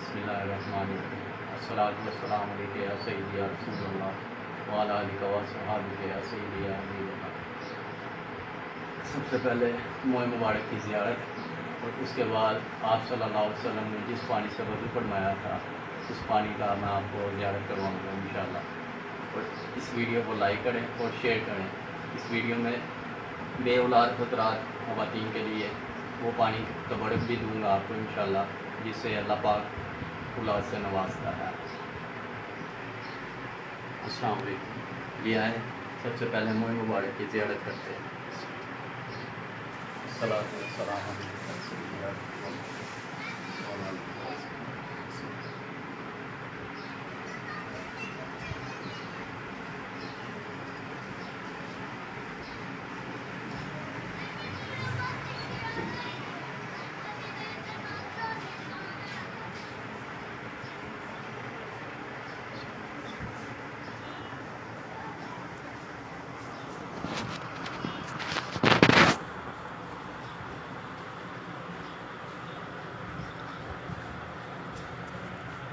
बिस्मिल्लाहिर्रहमानिर्रहीम अस्सलातु वस्सलामु अलैका या सय्यदी या रसूलल्लाह व अला आलिका व अस्हाबिका या सय्यदी या हबीबल्लाह। सबसे पहले मोए मुबारक की ज़ियारत और उसके बाद आप सल्लल्लाहु अलैहि वसल्लम ने जिस पानी से वज़ू फरमाया था उस पानी का मैं आपको ज़ियारत करवाऊँगा इंशाअल्लाह। और इस वीडियो को लाइक करें और शेयर करें। इस वीडियो में बे औलाद हज़रात ख़वातीन के लिए वो पानी तबरक भी दूँगा आपको इंशाअल्लाह, जिससे अल्लाह पाक औलाद से नवाजता है। अस्सलाम वालेकुम। ये आए सबसे पहले मोए मुबारक की ज़ियारत करते हैं। सलातो वस्सलाम अलैका सय्यदी या रसूलल्लाह।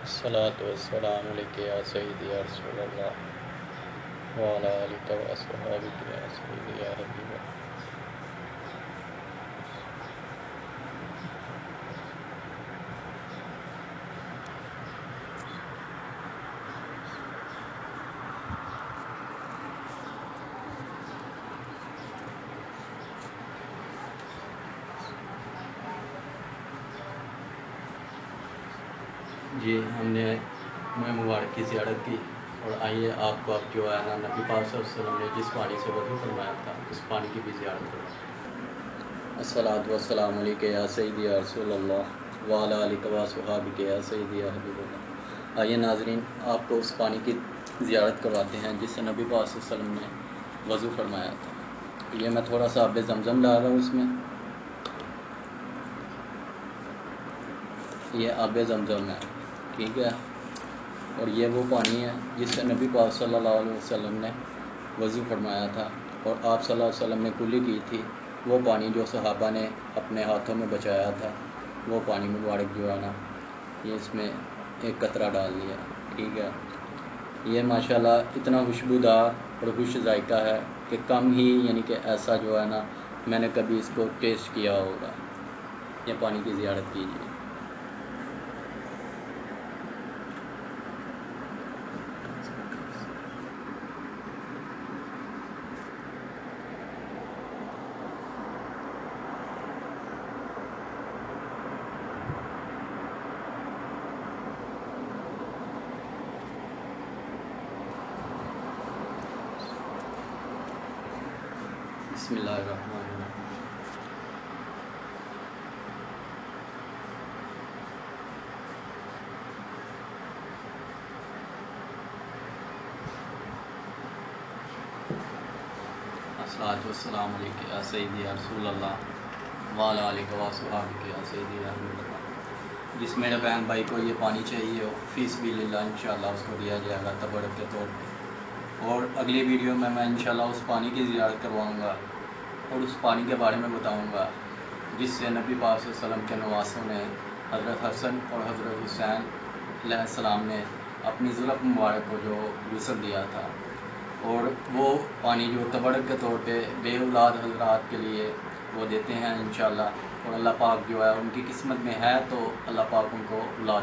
अस्सलातु वस्सलामु अलैका या सय्यदी या रसूलल्लाह व अला आलिका व अस्हाबिका या सय्यदी या हबीबल्लाह। जी, हमने मोए मुबारक की ज़ियारत की और आइए आपको अब जो है ना नबी पाक सल्लल्लाहु अलैहि वसल्लम ने जिस पानी से वज़ू फरमाया था उस पानी की भी ज़ियारत करवाएं। अस्सलातु वस्सलामु अलैका या सय्यदी या रसूलल्लाह व अला आलिका व अस्हाबिका या सय्यदी या हबीबल्लाह। आइए नाज़रीन, आपको उस पानी की ज़ियारत करवाते हैं जिससे नबी पाक सल्लल्लाहु अलैहि वसल्लम ने वज़ू फरमाया था। ये मैं थोड़ा सा आब ज़मज़म डाल रहा हूँ इसमें। ये आब ज़मज़म है, ठीक है। और ये वो पानी है जिससे नबी पाक सल्लल्लाहु अलैहि वसल्लम ने वज़ू फरमाया था और आप सल्लल्लाहु अलैहि वसल्लम ने कुल्ली की थी। वो पानी जो सहाबा ने अपने हाथों में बचाया था, वो पानी मुबारक जो है ना, ये इसमें एक कतरा डाल दिया, ठीक है। ये माशाल्लाह इतना खुशबूदार और खुश जायका है कि कम ही यानी कि ऐसा जो है ना मैंने कभी इसको टेस्ट किया होगा। ये पानी की ज़ियारत कीजिए। बिस्मिल्लाहिर्रहमानिर्रहीम। अस्सलातु वस्सलामु अलैका या सय्यदी या रसूलल्लाह व अला आलिका व अस्हाबिका या सय्यदी या हबीबल्लाह। जिस मेरे बहन भाई को ये पानी चाहिए हो फ़ीसबिलिल्लाह इंशाअल्लाह उसको दिया जाएगा तबरक के तौर पे। और अगली वीडियो में मैं इंशाअल्लाह उस पानी की ज़ियारत करवाऊँगा और उस पानी के बारे में बताऊँगा जिससे नबी पाक सल्लल्लाहु अलैहि वसल्लम के नवासों ने हज़रत हसन और हज़रत हुसैन अलैहिस्सलाम ने अपनी ज़ुल्फ़ मुबारक को जो गुस्ल दिया था। और वो पानी जो तबरक के तौर पे बे औलाद हज़रात के लिए वो देते हैं इंशाअल्लाह। और अल्लाह पाक जो है उनकी किस्मत में है तो अल्लाह पाक उनको औलाद